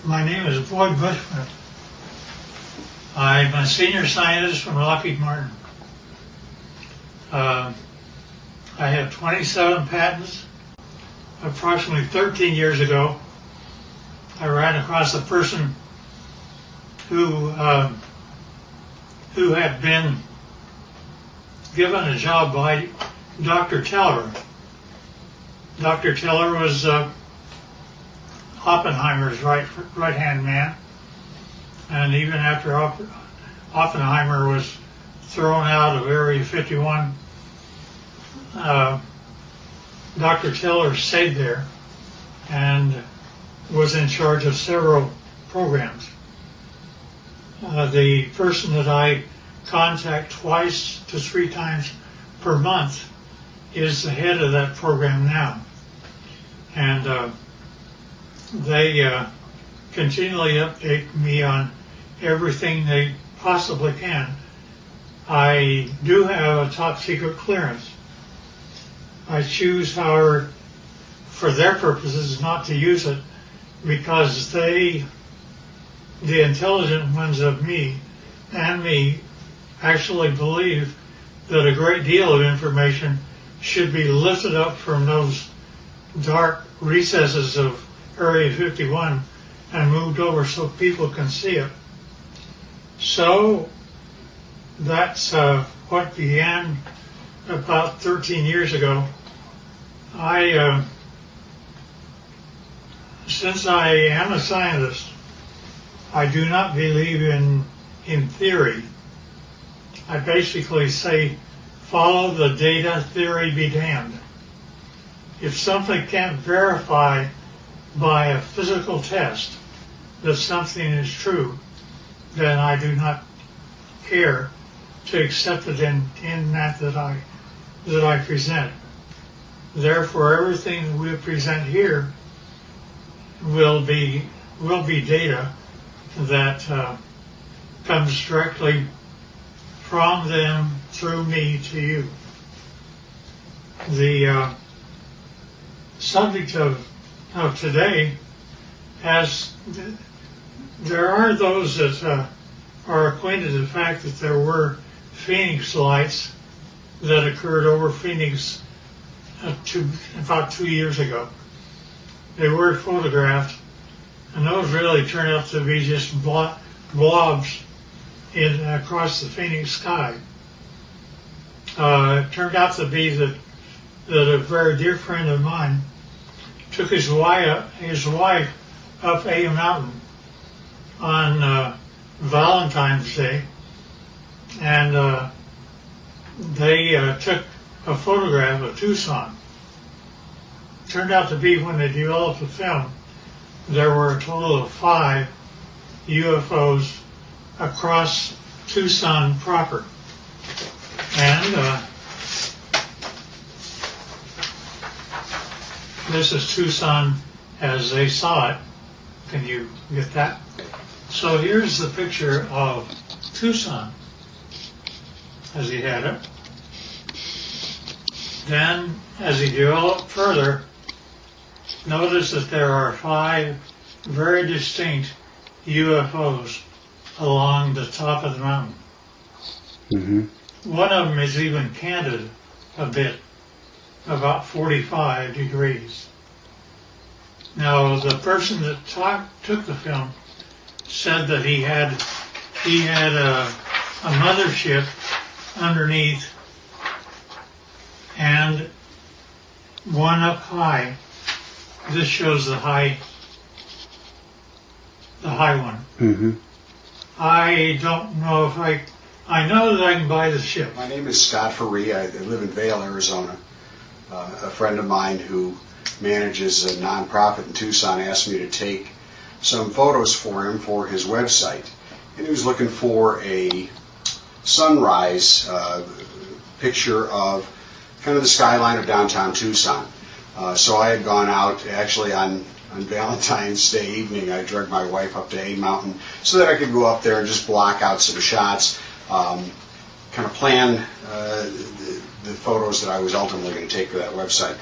My name is Bushman. I'm a senior scientist from Lockheed Martin. I have 27 patents. Approximately 13 years ago, I ran across a person who had been given a job by Dr. Teller. Dr. Teller was Oppenheimer's right-hand man, and even after Oppenheimer was thrown out of Area 51, Dr. Teller stayed there and was in charge of several programs. The person that I contact twice to 3 times per month is the head of that program now. And they continually update me on everything they possibly can. I do have a top secret clearance. I choose, however, for their purposes, not to use it because the intelligent ones of me and me actually believe that a great deal of information should be lifted up from those dark recesses of Area 51 and moved over so people can see it. So that's what began about 13 years ago. Since I am a scientist, I do not believe in theory. I basically say, follow the data, theory be damned. If something can't verify by a physical test that something is true, then I do not care to accept it in that I present. Therefore, everything that we present here will be data that comes directly from them through me to you. The subject of today there are those that are acquainted with the fact that there were Phoenix lights that occurred over Phoenix about 2 years ago. They were photographed, and those really turned out to be just blobs across the Phoenix sky. It turned out to be that a very dear friend of mine took his wife up a mountain on Valentine's Day, and they took a photograph of Tucson. Turned out to be, when they developed the film, there were a total of 5 UFOs across Tucson proper. And this is Tucson as they saw it. Can you get that? So here's the picture of Tucson as he had it. Then, as he developed further, notice that there are 5 very distinct UFOs along the top of the mountain. Mm-hmm. One of them is even canted a bit, about 45 degrees. Now, the person that took the film said that he had a mothership underneath and one up high. This shows the high one. Mm-hmm. I don't know if I know that I can buy the ship. My name is Scott Faree. I live in Vail, Arizona. A friend of mine who manages a nonprofit in Tucson asked me to take some photos for him for his website. And he was looking for a sunrise picture of kind of the skyline of downtown Tucson. So I had gone out actually on Valentine's Day evening. I dragged my wife up to A Mountain so that I could go up there and just block out some shots, kind of plan the photos that I was ultimately going to take for that website.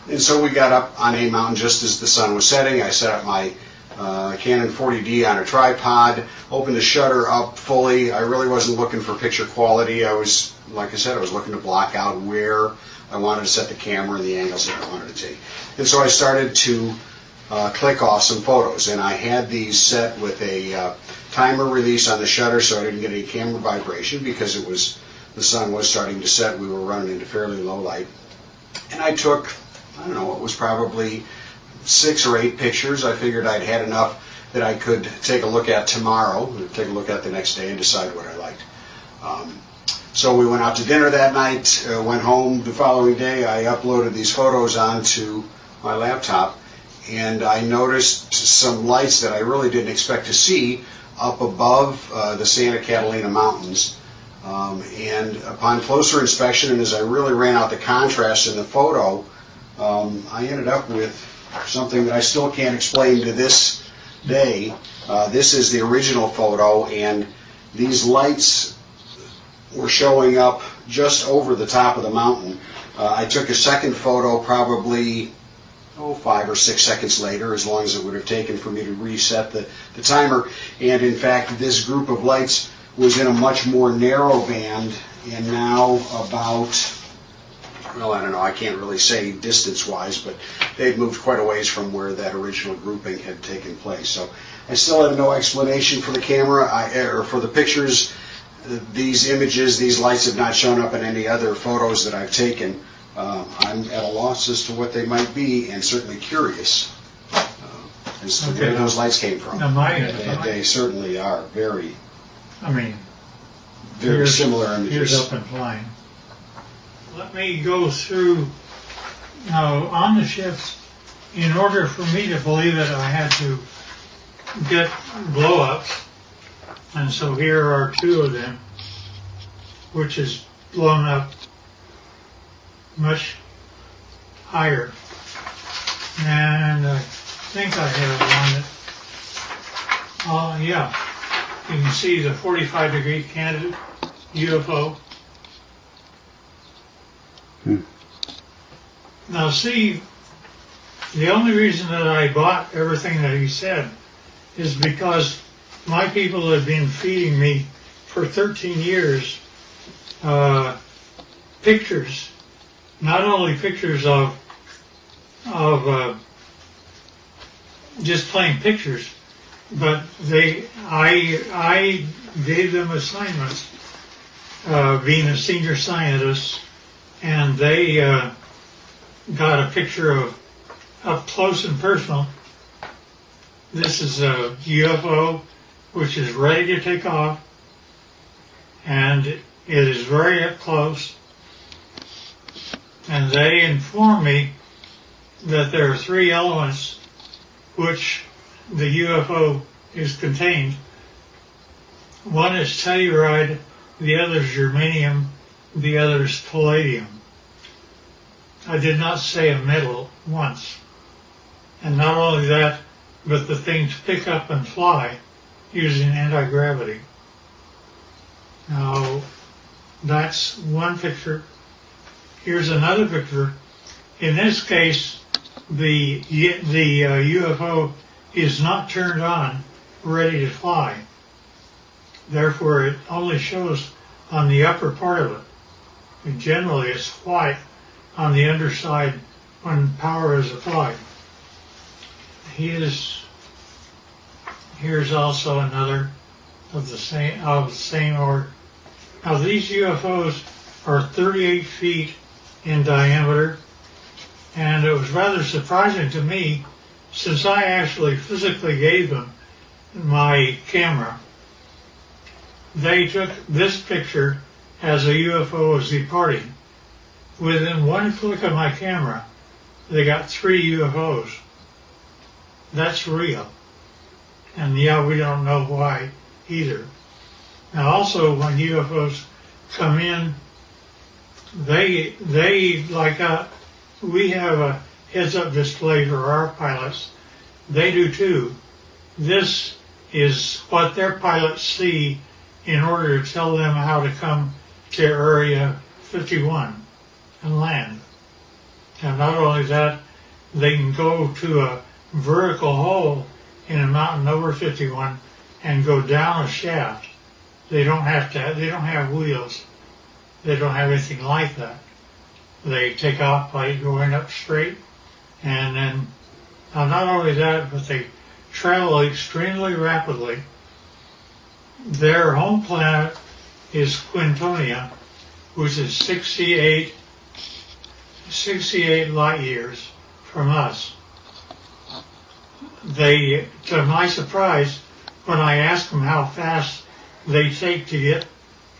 And so we got up on A Mountain just as the sun was setting. I set up my Canon 40D on a tripod, opened the shutter up fully. I really wasn't looking for picture quality. I was, like I said, I was looking to block out where I wanted to set the camera and the angles that I wanted to take. And so I started to click off some photos, and I had these set with a timer release on the shutter so I didn't get any camera vibration because the sun was starting to set. We were running into fairly low light. And I took, I don't know, it was probably 6 or 8 pictures. I figured I'd had enough that I could take a look at tomorrow, take a look at the next day and decide what I liked. So we went out to dinner that night, went home the following day. I uploaded these photos onto my laptop, and I noticed some lights that I really didn't expect to see up above the Santa Catalina Mountains. And upon closer inspection, and as I really ran out the contrast in the photo, I ended up with something that I still can't explain to this day. This is the original photo, and these lights were showing up just over the top of the mountain. I took a second photo probably 5 or 6 seconds later, as long as it would have taken for me to reset the timer. And in fact, this group of lights was in a much more narrow band, and now about, well, I don't know, I can't really say distance-wise, but they've moved quite a ways from where that original grouping had taken place. So I still have no explanation for the camera, or for the pictures. These images, these lights have not shown up in any other photos that I've taken. I'm at a loss as to what they might be, and certainly curious as to where those lights came from. They certainly are very similar images. Here's up and flying. Let me go through now on the ships. In order for me to believe it, I had to get blow-ups, and so here are 2 of them, which is blown up much higher. And I think I have one that, yeah, you can see the 45-degree candidate UFO. Now see, the only reason that I bought everything that he said is because my people have been feeding me for 13 years pictures, not only pictures of just plain pictures, but I gave them assignments, being a senior scientist, and they got a picture of up close and personal. This is a UFO which is ready to take off, and it is very up close. And they inform me that there are 3 elements which the UFO is contained. One is telluride, the other is germanium, the other is palladium. I did not say a metal once. And not only that, but the things pick up and fly using anti-gravity. Now, that's one picture. Here's another picture. In this case, the UFO is not turned on, ready to fly. Therefore, it only shows on the upper part of it. And generally, it's white on the underside when power is applied. Here's also another of the same order. Now, these UFOs are 38 feet in diameter, and it was rather surprising to me, since I actually physically gave them my camera. They took this picture as a UFO was departing. Within one click of my camera, they got 3 UFOs. That's real. And yeah, we don't know why either. Now also, when UFOs come in, they like we have a heads-up display for our pilots. They do too. This is what their pilots see in order to tell them how to come to Area 51 and land. And not only that, they can go to a vertical hole in a mountain over 51 and go down a shaft. They don't have wheels. They don't have anything like that. They take off by going up straight, and then not only that, but they travel extremely rapidly. Their home planet is Quintonia, which is 68 light years from us. They, to my surprise, when I asked them how fast they take to get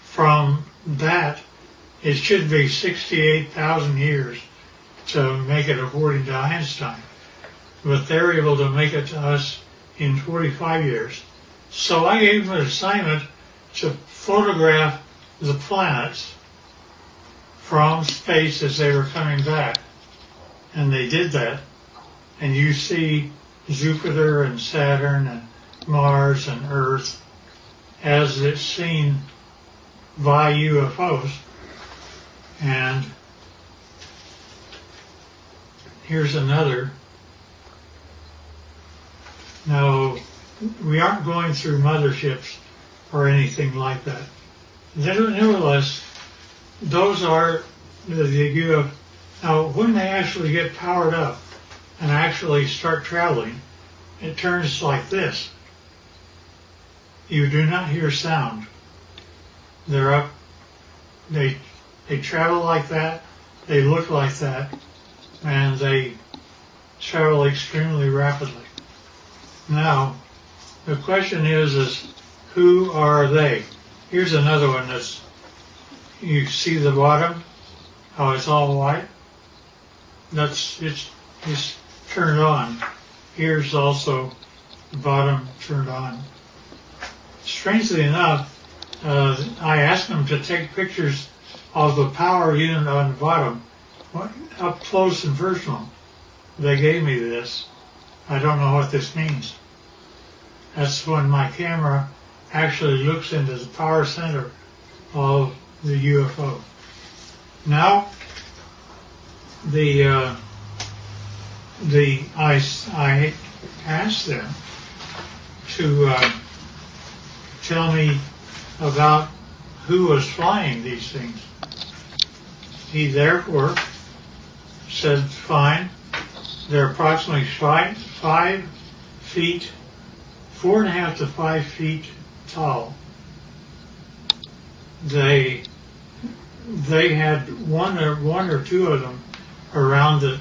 from that, it should be 68,000 years to make it according to Einstein. But they're able to make it to us in 45 years. So I gave them an assignment to photograph the planets from space as they were coming back. And they did that. And you see Jupiter and Saturn and Mars and Earth as it's seen by UFOs. And here's another. Now, we aren't going through motherships or anything like that. Nevertheless, those are the UFOs. Now, when they actually get powered up and actually start traveling, it turns like this. You do not hear sound. They're up. They travel like that. They look like that, and they travel extremely rapidly. Now, the question is who are they? Here's another one that's, you see the bottom, how it's all white? It's turned on. Here's also the bottom turned on. Strangely enough, I asked them to take pictures of the power unit on the bottom, up close and personal. They gave me this. I don't know what this means. That's when my camera actually looks into the power center of the UFO. Now, I asked them to tell me about who was flying these things. He therefore said, fine, they're approximately 5 feet, 4.5 to 5 feet tall. They had one or two of them around it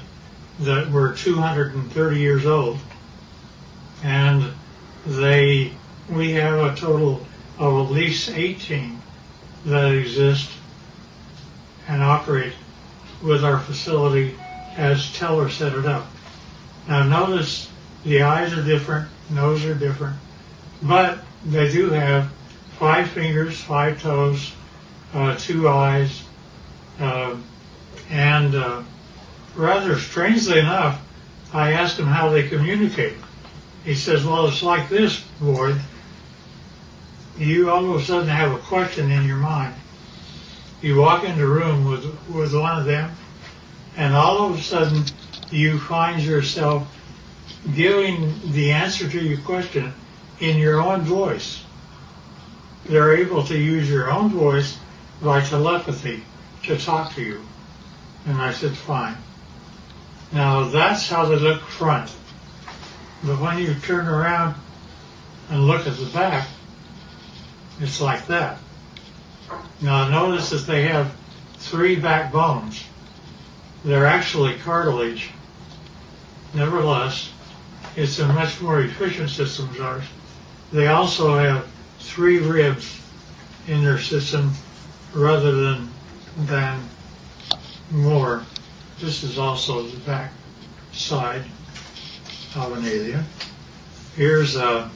that were 230 years old, and we have a total of at least 18 that exist and operate with our facility as Teller set it up. Now notice the eyes are different, nose are different, but they do have 5 fingers, 5 toes, 2 eyes, and rather strangely enough, I asked him how they communicate. He says, well, it's like this, Boyd. You all of a sudden have a question in your mind. You walk into a room with one of them, and all of a sudden you find yourself giving the answer to your question in your own voice. They're able to use your own voice by telepathy to talk to you. And I said, fine. Now that's how they look front. But when you turn around and look at the back, it's like that. Now notice that they have 3 backbones. They're actually cartilage. Nevertheless, it's a much more efficient system as ours. They also have 3 ribs in their system rather than more. This is also the back side of an alien. Here's a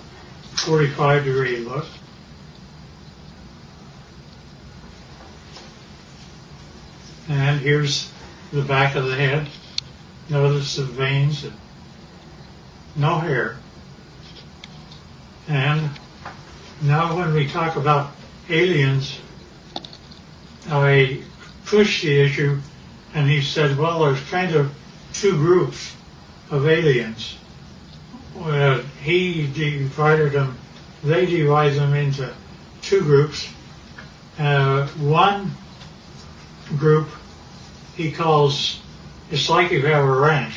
45-degree look. And here's the back of the head. Notice the veins, and no hair. And now when we talk about aliens, I pushed the issue, and he said, well, there's kind of 2 groups of aliens. he divided them, they divide them into two groups. One group he calls, it's like you have a ranch.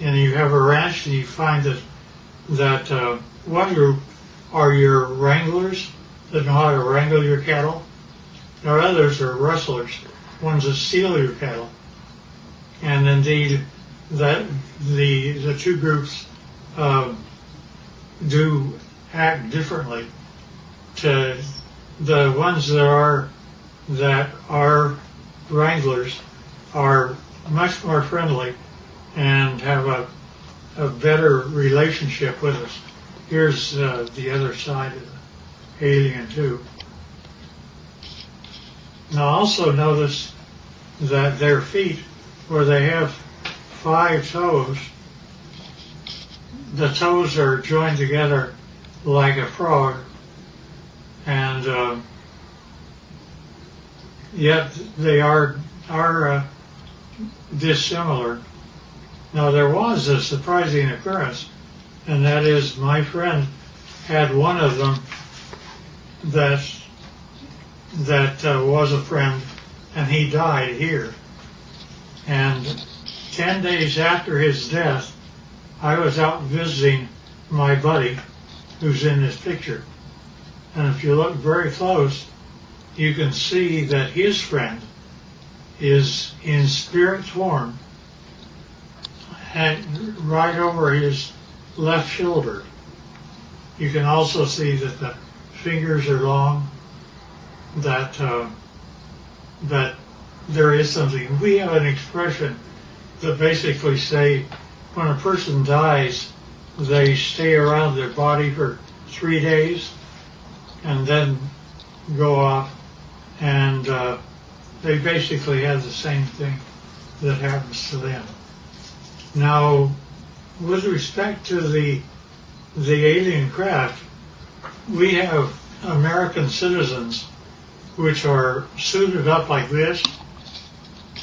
And you have a ranch and you find that one group are your wranglers that know how to wrangle your cattle. There are others are rustlers, ones that steal your cattle. And indeed, that the two groups do act differently. To the ones that are wranglers are much more friendly and have a better relationship with us. Here's the other side of the alien too. Now also notice that their feet, where they have 5 toes, the toes are joined together like a frog, and yet they are dissimilar. Now there was a surprising occurrence, and that is my friend had one of them that was a friend, and he died here. And 10 days after his death, I was out visiting my buddy who's in this picture. And if you look very close, you can see that his friend is in spirit form and right over his left shoulder. You can also see that the fingers are long, that there is something. We have an expression that basically say when a person dies, they stay around their body for 3 days and then go off, and they basically have the same thing that happens to them. Now, with respect to the alien craft, we have American citizens which are suited up like this,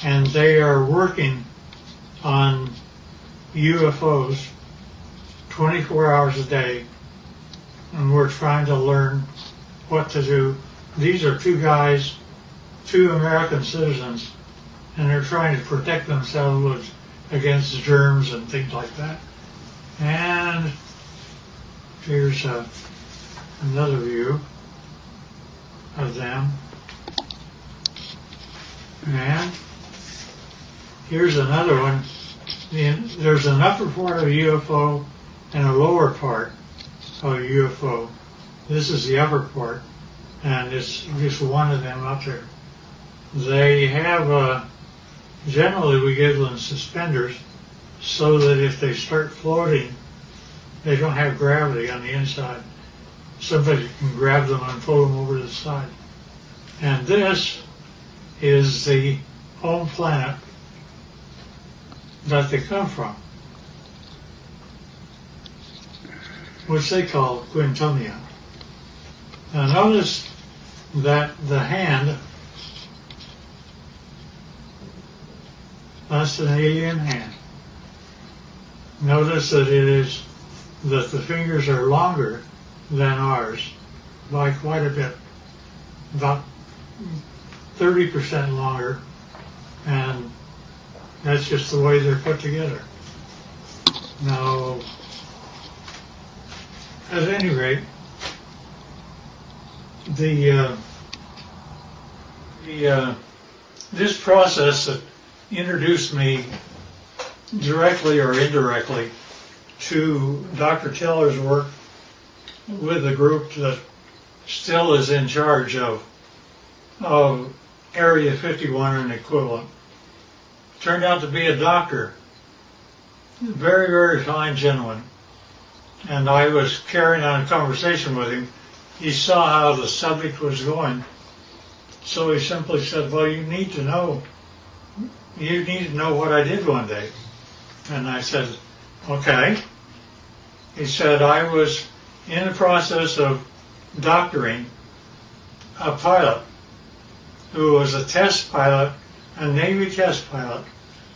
and they are working on UFOs 24 hours a day, and we're trying to learn what to do. These are 2 guys, 2 American citizens, and they're trying to protect themselves against germs and things like that. And here's another view of them. And here's another one. There's an upper part of a UFO and a lower part of a UFO. This is the upper part, and it's just one of them up there. They have, generally we give them suspenders so that if they start floating, they don't have gravity on the inside. Somebody can grab them and pull them over to the side. And this is the home planet that they come from, which they call Quintonia. Now notice that the hand, that's an alien hand. Notice that that the fingers are longer than ours by quite a bit, about 30% longer, and that's just the way they're put together. Now, at any rate, this process that introduced me directly or indirectly to Dr. Teller's work with the group that still is in charge of Area 51 and equivalent, turned out to be a doctor, very, very fine gentleman. And I was carrying on a conversation with him. He saw how the subject was going, so he simply said, well, you need to know what I did one day. And I said, okay. He said, I was in the process of doctoring a pilot who was a test pilot, a Navy test pilot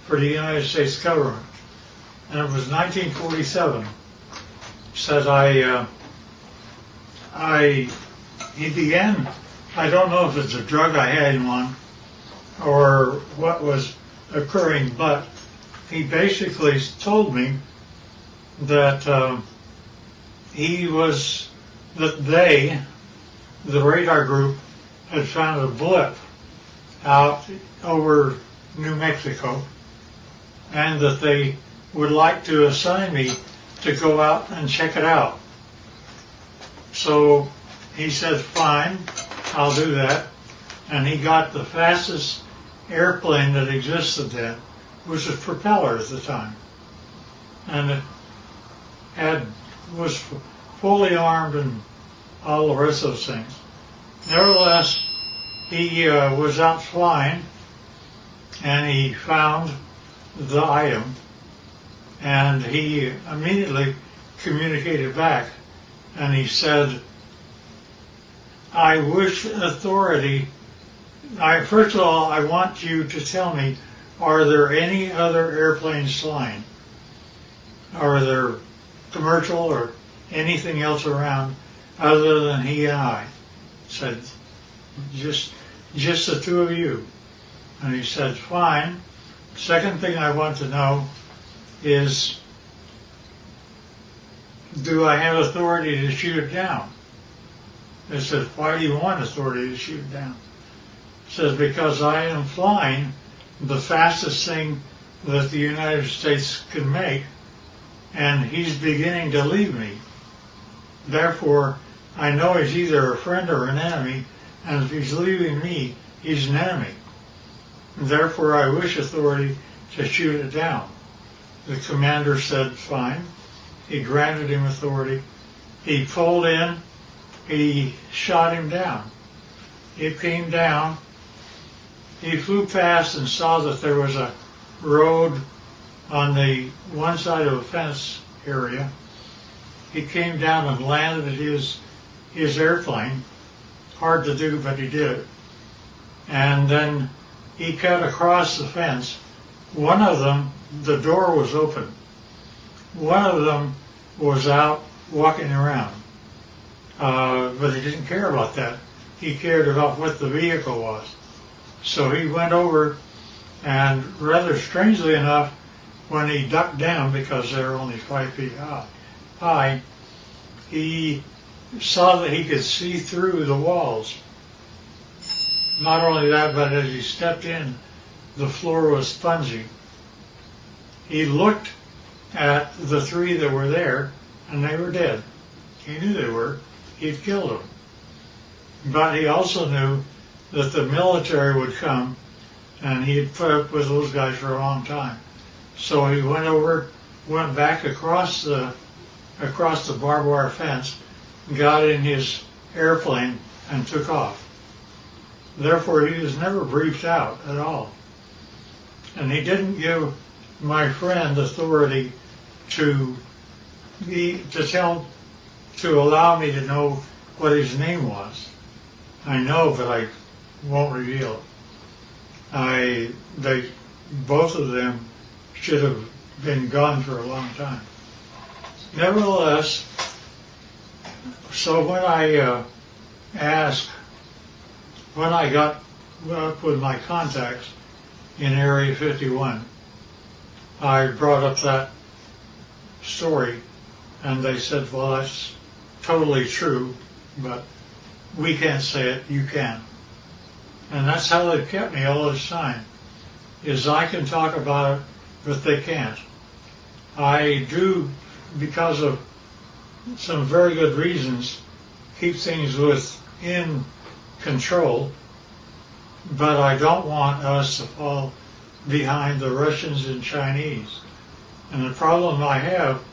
for the United States government. And it was 1947. said he began, I don't know if it's a drug I had him on or what was occurring, but he basically told me that the radar group, had found a blip out over New Mexico, and that they would like to assign me to go out and check it out. So he said, fine, I'll do that. And he got the fastest airplane that existed then, which was propeller at the time. And it was fully armed and all the rest of those things. Nevertheless, he was out flying, and he found the item, and he immediately communicated back, and he said, I wish authority, first of all, I want you to tell me, are there any other airplanes flying? Are there commercial or anything else around other than he and I? Said, just the two of you. And he said, fine. Second thing I want to know is, do I have authority to shoot it down? I said, why do you want authority to shoot it down? He says, because I am flying the fastest thing that the United States can make, and he's beginning to leave me. Therefore, I know he's either a friend or an enemy, and if he's leaving me, he's an enemy. Therefore, I wish authority to shoot it down. The commander said, fine. He granted him authority. He pulled in. He shot him down. He came down. He flew past and saw that there was a road on the one side of a fence area. He came down and landed his airplane. Hard to do, but he did it. And then he cut across the fence. One of them, the door was open. One of them was out walking around. But he didn't care about that. He cared about what the vehicle was. So he went over, and rather strangely enough, when he ducked down, because they're only 5 feet high, he saw that he could see through the walls. Not only that, but as he stepped in, the floor was spongy. He looked at the three that were there, and they were dead. He knew they were. He'd killed them. But he also knew that the military would come, and he had put up with those guys for a long time. So he went back across the barbed wire fence, got in his airplane, and took off. Therefore, he was never briefed out at all. And he didn't give my friend authority to allow me to know what his name was. I know, but I won't reveal it. Both of them should have been gone for a long time. Nevertheless, so when I got up with my contacts in Area 51, I brought up that story, and they said, well, that's totally true, but we can't say it, you can. And that's how they've kept me all this time, is I can talk about it, but they can't. I do, because of some very good reasons, keep things within control, but I don't want us to fall behind the Russians and Chinese. And the problem I have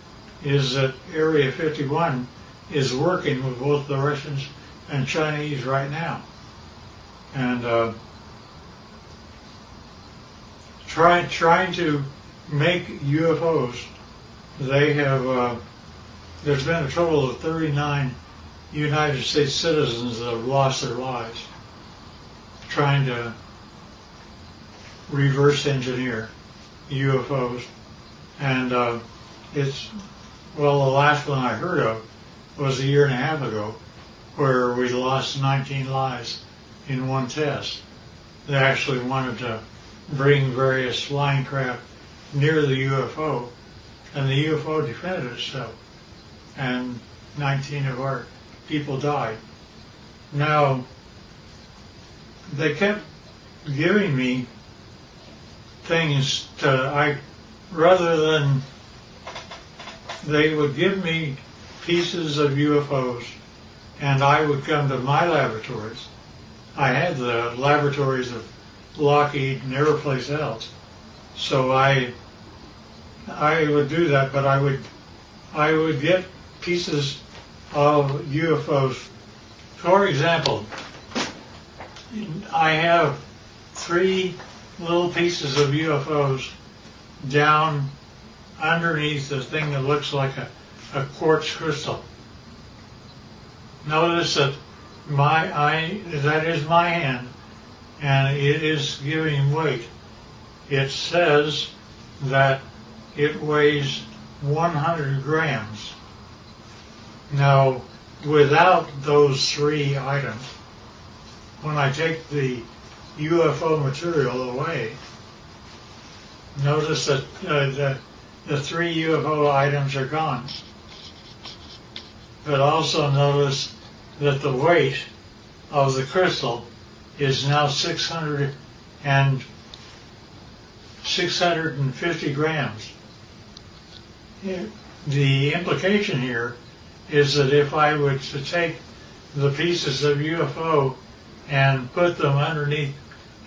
is that Area 51 is working with both the Russians and Chinese right now. And trying to make UFOs, they have, there's been a total of 39 United States citizens that have lost their lives trying to reverse engineer UFOs. And Well, the last one I heard of was a year and a half ago, where we lost 19 lives in one test. They actually wanted to bring various flying craft near the UFO, and the UFO defended itself, and 19 of our people died. Now, they kept giving me things rather than, they would give me pieces of UFOs, and I would come to my laboratories. I had the laboratories of Lockheed and every place else, so I would do that, but I would get pieces of UFOs. For example, I have 3 little pieces of UFOs down underneath the thing that looks like a quartz crystal. Notice that that is my hand, and it is giving weight. It says that it weighs 100 grams. Now, without those 3 items, when I take the UFO material away, notice that the 3 UFO items are gone. But also notice that the weight of the crystal is now 650 grams. The implication here is that if I were to take the pieces of UFO and put them underneath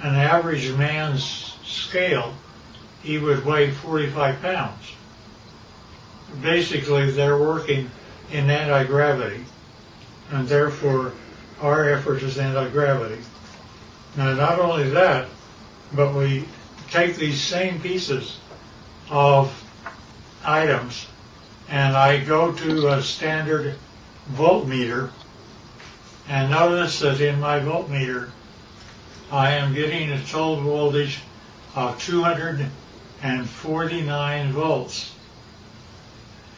an average man's scale, he would weigh 45 pounds. Basically, they're working in anti-gravity, and therefore our effort is anti-gravity. Now, not only that, but we take these same pieces of items, and I go to a standard voltmeter, and notice that in my voltmeter I am getting a total voltage of 249 volts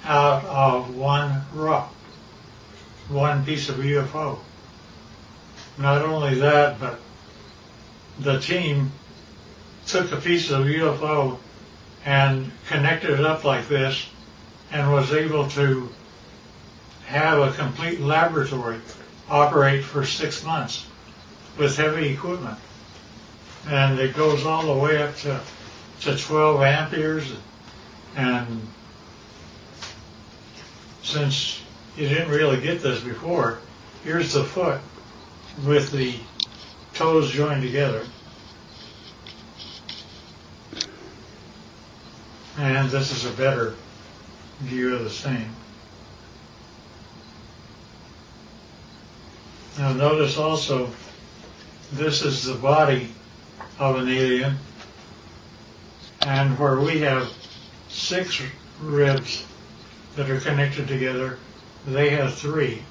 out of one piece of UFO. Not only that, but the team took a piece of UFO and connected it up like this and was able to have a complete laboratory operate for 6 months with heavy equipment. And it goes all the way up to 12 amperes. And since you didn't really get this before, here's the foot with the toes joined together. And this is a better view of the same. Now notice also, this is the body of an alien, and where we have 6 ribs that are connected together, they have 3.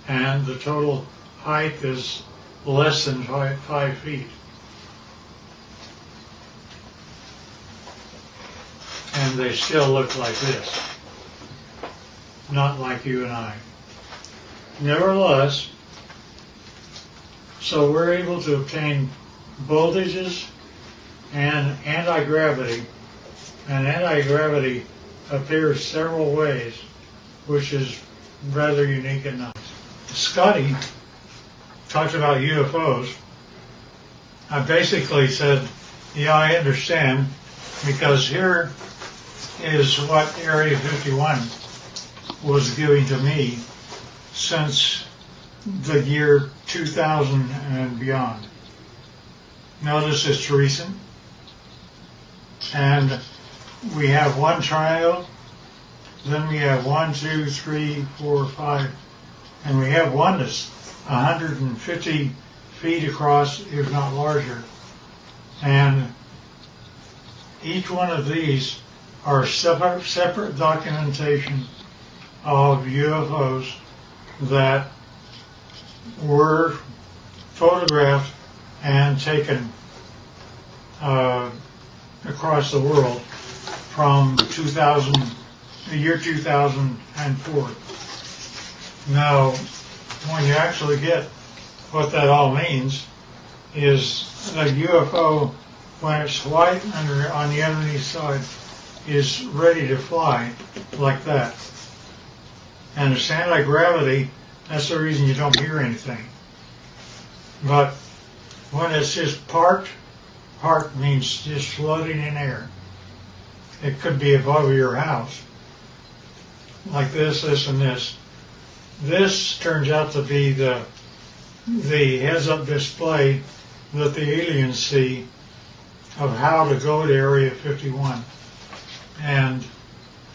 And the total height is less than 5 feet. And they still look like this, not like you and I. Nevertheless, so we're able to obtain voltages and anti-gravity, and anti-gravity appears several ways, which is rather unique and nice. Scotty talked about UFOs. I basically said, yeah, I understand, because here is what Area 51 was giving to me since the year 2000 and beyond. Notice it's recent, and we have one triangle, then we have 1, 2, 3, 4, 5, and we have one that's 150 feet across, if not larger. And each one of these are separate documentation of UFOs that were photographed and taken across the world from 2000 the year 2004. Now, when you actually get what that all means, is a UFO, when it's white on the underneath side, is ready to fly like that. And it's anti-gravity, that's the reason you don't hear anything. But when it's just parked means just floating in air. It could be above your house, like this, and this. This turns out to be the heads-up display that the aliens see of how to go to Area 51 and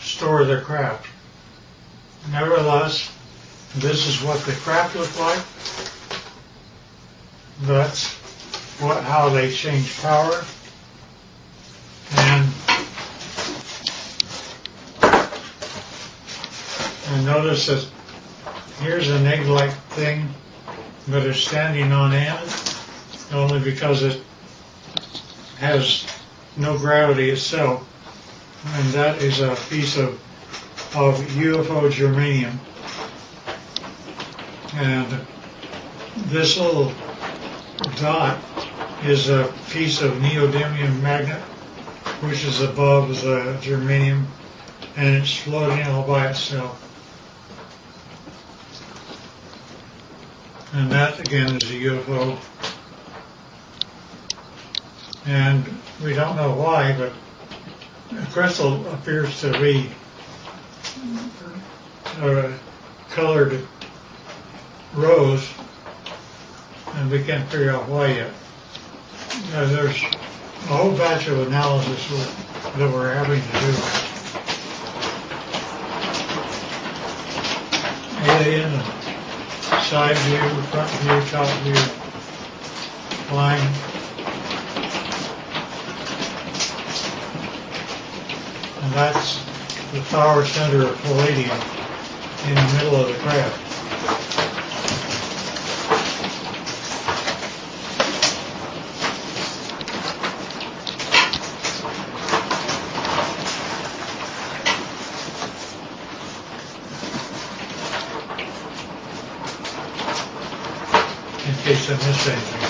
store their craft. Nevertheless, this is what the craft looked like. That's how they change power. And notice that here's an egg-like thing, but it's standing on end only because it has no gravity itself. And that is a piece of UFO germanium. And this little dot is a piece of neodymium magnet, which is above the germanium, and it's floating all by itself. And that, again, is a UFO. And we don't know why, but the crystal appears to be colored rose, and we can't figure out why yet. There's a whole batch of analysis that we're having to do. Alien, side view, front view, top view, line. And that's the power center of palladium in the middle of the craft. In case I missed anything.